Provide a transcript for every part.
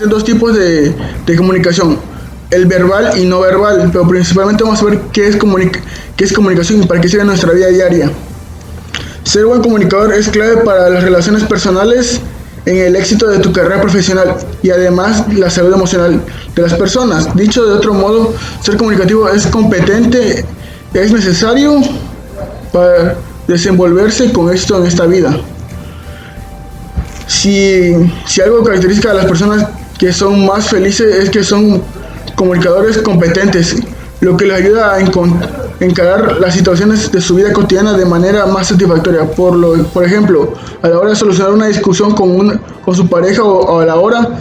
Existen dos tipos de comunicación, el verbal y no verbal, pero principalmente vamos a ver qué es comunicación y para qué sirve en nuestra vida diaria. Ser buen comunicador es clave para las relaciones personales, en el éxito de tu carrera profesional y además la salud emocional de las personas. Dicho de otro modo, ser comunicativo es competente, es necesario para desenvolverse con éxito en esta vida. Si algo caracteriza a las personas que son más felices es que son comunicadores competentes, lo que les ayuda a encarar las situaciones de su vida cotidiana de manera más satisfactoria. Por ejemplo, a la hora de solucionar una discusión con su pareja o a la hora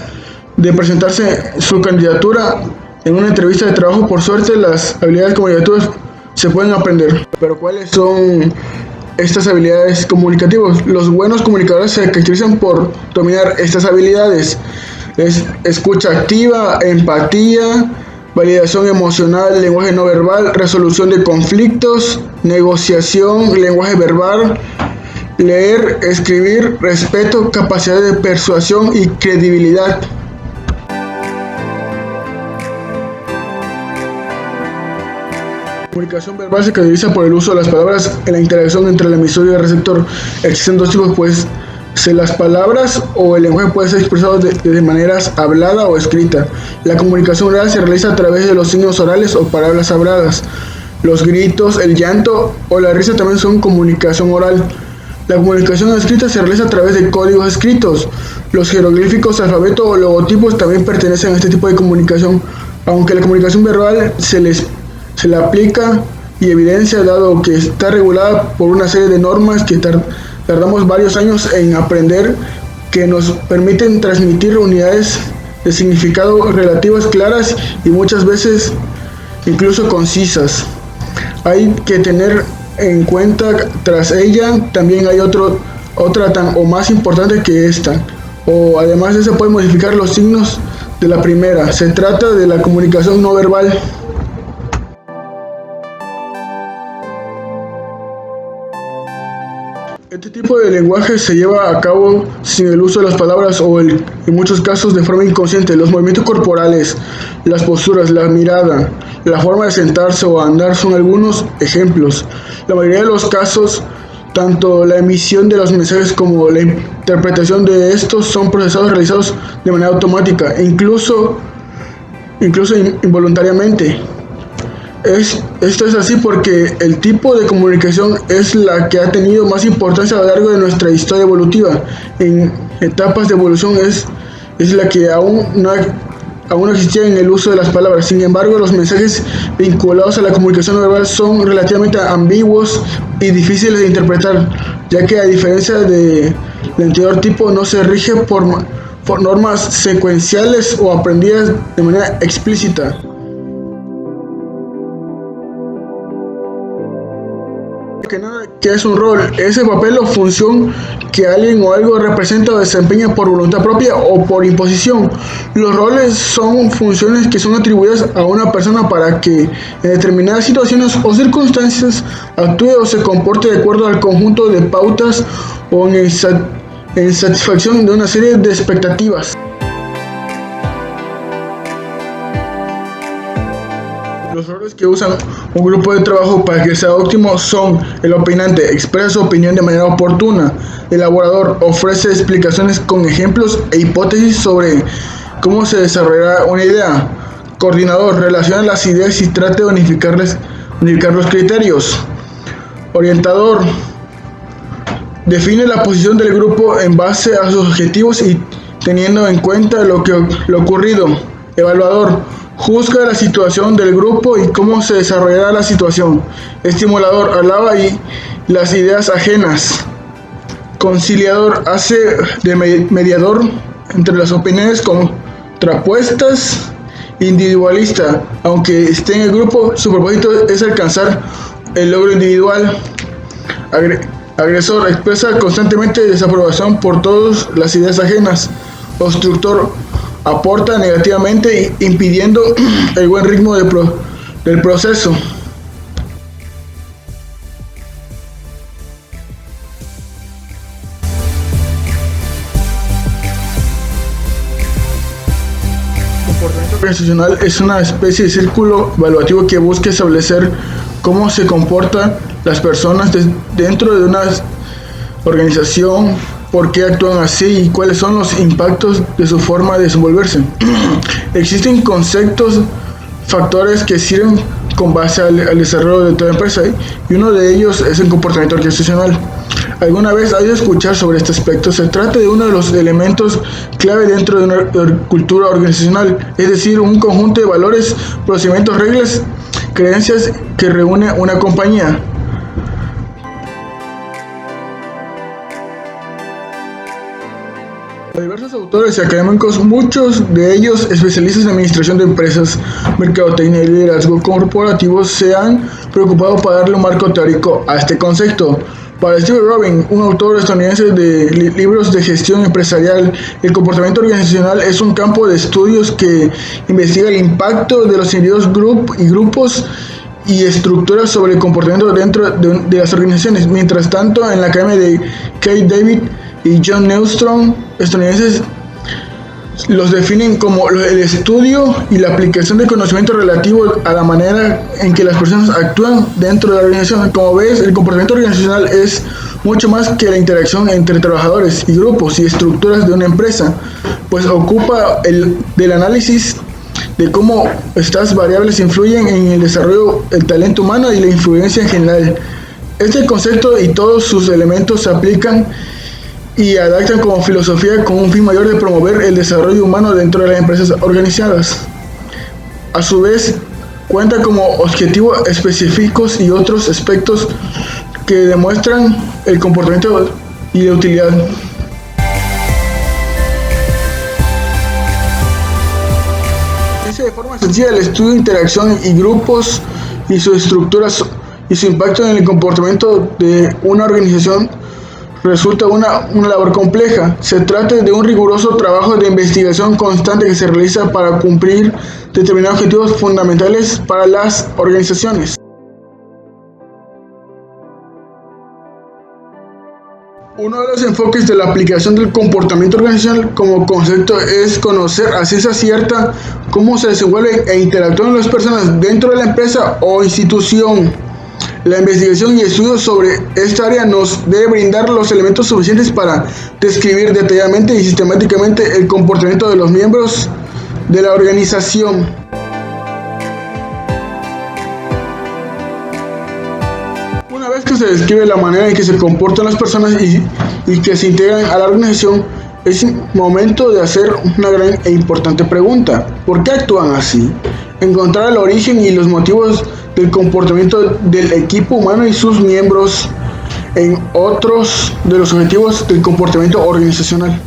de presentarse su candidatura en una entrevista de trabajo. Por suerte, las habilidades comunicativas se pueden aprender. Pero ¿cuáles son estas habilidades comunicativas? Los buenos comunicadores se caracterizan por dominar estas habilidades: escucha activa, empatía, validación emocional, lenguaje no verbal, resolución de conflictos, negociación, lenguaje verbal, leer, escribir, respeto, capacidad de persuasión y credibilidad. La comunicación verbal se caracteriza por el uso de las palabras en la interacción entre el emisor y el receptor. Existen dos tipos, pues, las palabras o el lenguaje puede ser expresado de maneras hablada o escrita. La comunicación oral se realiza a través de los signos orales o palabras habladas. Los gritos, el llanto o la risa también son comunicación oral. La comunicación escrita se realiza a través de códigos escritos. Los jeroglíficos, alfabeto o logotipos también pertenecen a este tipo de comunicación, aunque la comunicación verbal se le aplica y evidencia, dado que está regulada por una serie de normas que tardamos varios años en aprender, que nos permiten transmitir unidades de significado relativas, claras y muchas veces incluso concisas. Hay que tener en cuenta, tras ella también hay otra tan o más importante que esta, o además de eso puede modificar los signos de la primera. Se trata de la comunicación no verbal. Este tipo de lenguaje se lleva a cabo sin el uso de las palabras o en muchos casos de forma inconsciente. Los movimientos corporales, las posturas, la mirada, la forma de sentarse o andar son algunos ejemplos. La mayoría de los casos, tanto la emisión de los mensajes como la interpretación de estos son procesados realizados de manera automática e incluso involuntariamente. Esto es así porque el tipo de comunicación es la que ha tenido más importancia a lo largo de nuestra historia evolutiva. En etapas de evolución es la que aún no existía en el uso de las palabras. Sin embargo, los mensajes vinculados a la comunicación no verbal son relativamente ambiguos y difíciles de interpretar, ya que a diferencia del anterior tipo no se rige por normas secuenciales o aprendidas de manera explícita. ¿Qué es un rol? Es el papel o función que alguien o algo representa o desempeña por voluntad propia o por imposición. Los roles son funciones que son atribuidas a una persona para que en determinadas situaciones o circunstancias actúe o se comporte de acuerdo al conjunto de pautas o en satisfacción de una serie de expectativas. Los roles que usan un grupo de trabajo para que sea óptimo son: el opinante expresa su opinión de manera oportuna, el elaborador ofrece explicaciones con ejemplos e hipótesis sobre cómo se desarrollará una idea, coordinador relaciona las ideas y trata de unificar los criterios, orientador define la posición del grupo en base a sus objetivos y teniendo en cuenta lo ocurrido, evaluador juzga la situación del grupo y cómo se desarrollará la situación. Estimulador alaba las ideas ajenas. Conciliador hace de mediador entre las opiniones contrapuestas. Individualista, aunque esté en el grupo, su propósito es alcanzar el logro individual. Agresor expresa constantemente desaprobación por todas las ideas ajenas. Obstructor aporta negativamente, impidiendo el buen ritmo del proceso. Comportamiento organizacional es una especie de círculo evaluativo que busca establecer cómo se comportan las personas dentro de una organización, por qué actúan así y cuáles son los impactos de su forma de desenvolverse. Existen conceptos, factores que sirven con base al desarrollo de toda empresa y uno de ellos es el comportamiento organizacional. ¿Alguna vez has oído escuchar sobre este aspecto? Se trata de uno de los elementos clave dentro de una cultura organizacional, es decir, un conjunto de valores, procedimientos, reglas, creencias que reúne una compañía. Hay diversos autores y académicos, muchos de ellos especialistas en administración de empresas, mercadotecnia y liderazgo corporativo, se han preocupado para darle un marco teórico a este concepto. Para Steve Robbins, un autor estadounidense de libros de gestión empresarial, el comportamiento organizacional es un campo de estudios que investiga el impacto de los individuos, grupos y estructuras sobre el comportamiento dentro de las organizaciones. Mientras tanto, en la academia de Kate David y John Newstrom, estadounidenses, los definen como el estudio y la aplicación de conocimiento relativo a la manera en que las personas actúan dentro de la organización. Como ves, el comportamiento organizacional es mucho más que la interacción entre trabajadores y grupos y estructuras de una empresa, pues ocupa del análisis de cómo estas variables influyen en el desarrollo, el talento humano y la influencia en general. Este concepto y todos sus elementos se aplican y adaptan como filosofía con un fin mayor de promover el desarrollo humano dentro de las empresas organizadas. A su vez, cuenta como objetivos específicos y otros aspectos que demuestran el comportamiento y la utilidad. Dice de forma sencilla el estudio de interacción y grupos y sus estructuras y su impacto en el comportamiento de una organización resulta una labor compleja. Se trata de un riguroso trabajo de investigación constante que se realiza para cumplir determinados objetivos fundamentales para las organizaciones. Uno de los enfoques de la aplicación del comportamiento organizacional como concepto es conocer a ciencia cierta cómo se desenvuelven e interactúan las personas dentro de la empresa o institución. La investigación y estudios sobre esta área nos debe brindar los elementos suficientes para describir detalladamente y sistemáticamente el comportamiento de los miembros de la organización. Una vez que se describe la manera en que se comportan las personas y que se integran a la organización, es momento de hacer una gran e importante pregunta: ¿por qué actúan así? Encontrar el origen y los motivos del comportamiento del equipo humano y sus miembros en otros de los objetivos del comportamiento organizacional.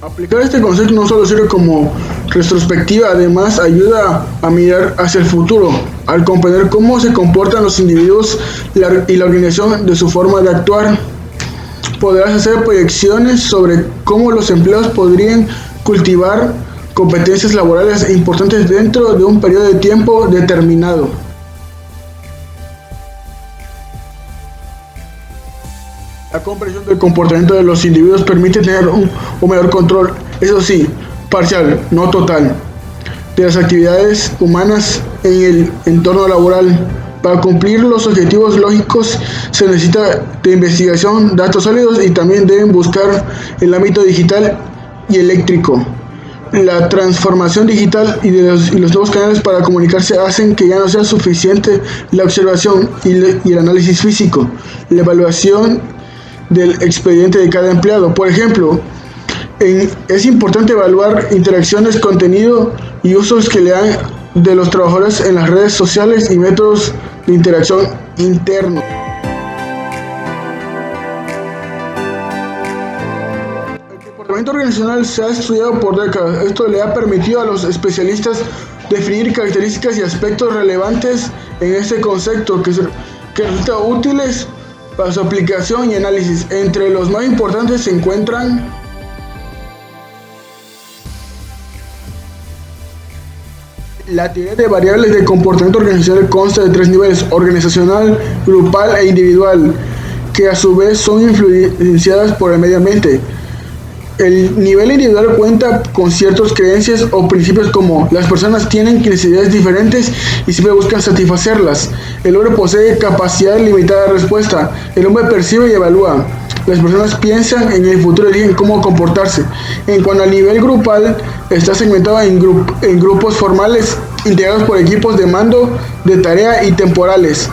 Aplicar este concepto no solo sirve como retrospectiva, además ayuda a mirar hacia el futuro, al comprender cómo se comportan los individuos y la organización de su forma de actuar. Podrás hacer proyecciones sobre cómo los empleados podrían cultivar competencias laborales importantes dentro de un periodo de tiempo determinado. La comprensión del comportamiento de los individuos permite tener un mayor control, eso sí, parcial, no total, de las actividades humanas en el entorno laboral. Para cumplir los objetivos lógicos se necesita de investigación, datos sólidos y también deben buscar el ámbito digital y eléctrico. La transformación digital y los nuevos canales para comunicarse hacen que ya no sea suficiente la observación y el análisis físico, la evaluación del expediente de cada empleado. Por ejemplo, es importante evaluar interacciones, contenido y usos que le dan de los trabajadores en las redes sociales y métodos de interacción internos. El comportamiento organizacional se ha estudiado por décadas. Esto le ha permitido a los especialistas definir características y aspectos relevantes en este concepto que resultan útiles para su aplicación y análisis. Entre los más importantes se encuentran la teoría de variables de comportamiento organizacional. Consta de 3 niveles: organizacional, grupal e individual, que a su vez son influenciadas por el medio ambiente. El nivel individual cuenta con ciertas creencias o principios como las personas tienen necesidades diferentes y siempre buscan satisfacerlas. El hombre posee capacidad limitada de respuesta. El hombre percibe y evalúa. Las personas piensan en el futuro y eligen cómo comportarse. En cuanto al nivel grupal, está segmentado en grupos formales integrados por equipos de mando, de tarea y temporales,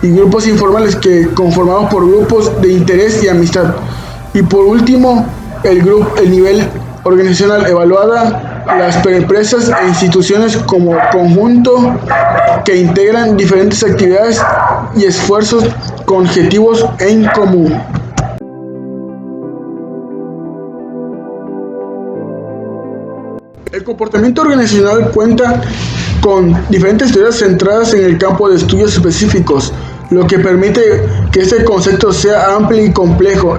y grupos informales conformados por grupos de interés y amistad. Y por último, el nivel organizacional evaluada las empresas e instituciones como conjunto que integran diferentes actividades y esfuerzos con objetivos en común. El comportamiento organizacional cuenta con diferentes teorías centradas en el campo de estudios específicos, lo que permite que este concepto sea amplio y complejo.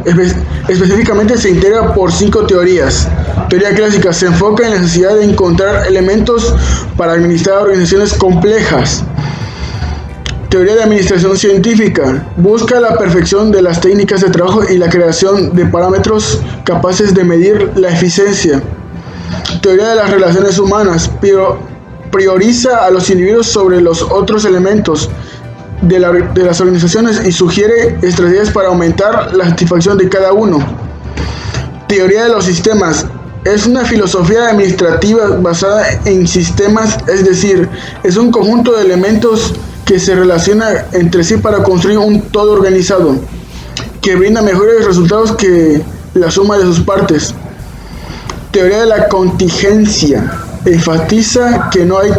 Específicamente se integra por 5 teorías. Teoría clásica se enfoca en la necesidad de encontrar elementos para administrar organizaciones complejas. Teoría de administración científica busca la perfección de las técnicas de trabajo y la creación de parámetros capaces de medir la eficiencia. Teoría de las relaciones humanas prioriza a los individuos sobre los otros elementos de las organizaciones y sugiere estrategias para aumentar la satisfacción de cada uno. Teoría de los sistemas es una filosofía administrativa basada en sistemas, es decir, es un conjunto de elementos que se relacionan entre sí para construir un todo organizado, que brinda mejores resultados que la suma de sus partes. Teoría de la contingencia enfatiza que no hay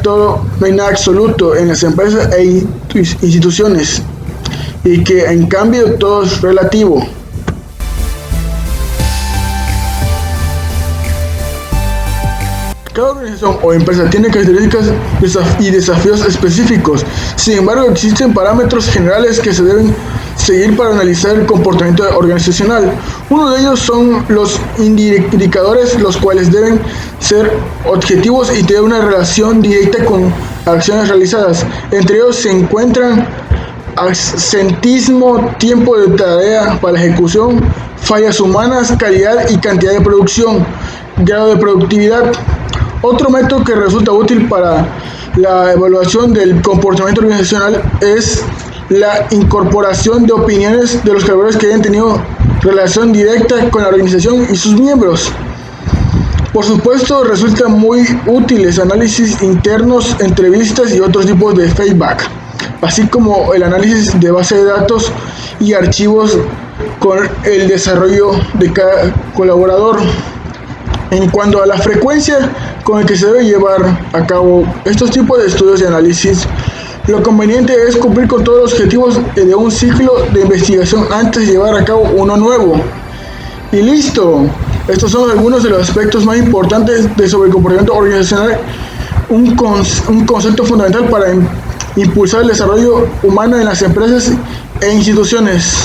nada absoluto en las empresas e instituciones y que en cambio todo es relativo. Cada organización o empresa tiene características y desafíos específicos. Sin embargo, existen parámetros generales que se deben seguir para analizar el comportamiento organizacional. Uno de ellos son los indicadores, los cuales deben ser objetivos y tener una relación directa con acciones realizadas. Entre ellos se encuentran absentismo, tiempo de tarea para la ejecución, fallas humanas, calidad y cantidad de producción, grado de productividad. Otro método que resulta útil para la evaluación del comportamiento organizacional es la incorporación de opiniones de los colaboradores que hayan tenido relación directa con la organización y sus miembros. Por supuesto, resultan muy útiles análisis internos, entrevistas y otros tipos de feedback, así como el análisis de base de datos y archivos con el desarrollo de cada colaborador. En cuanto a la frecuencia con la que se debe llevar a cabo estos tipos de estudios y análisis, lo conveniente es cumplir con todos los objetivos de un ciclo de investigación antes de llevar a cabo uno nuevo. Y listo. Estos son algunos de los aspectos más importantes sobre el comportamiento organizacional, un concepto fundamental para impulsar el desarrollo humano en las empresas e instituciones.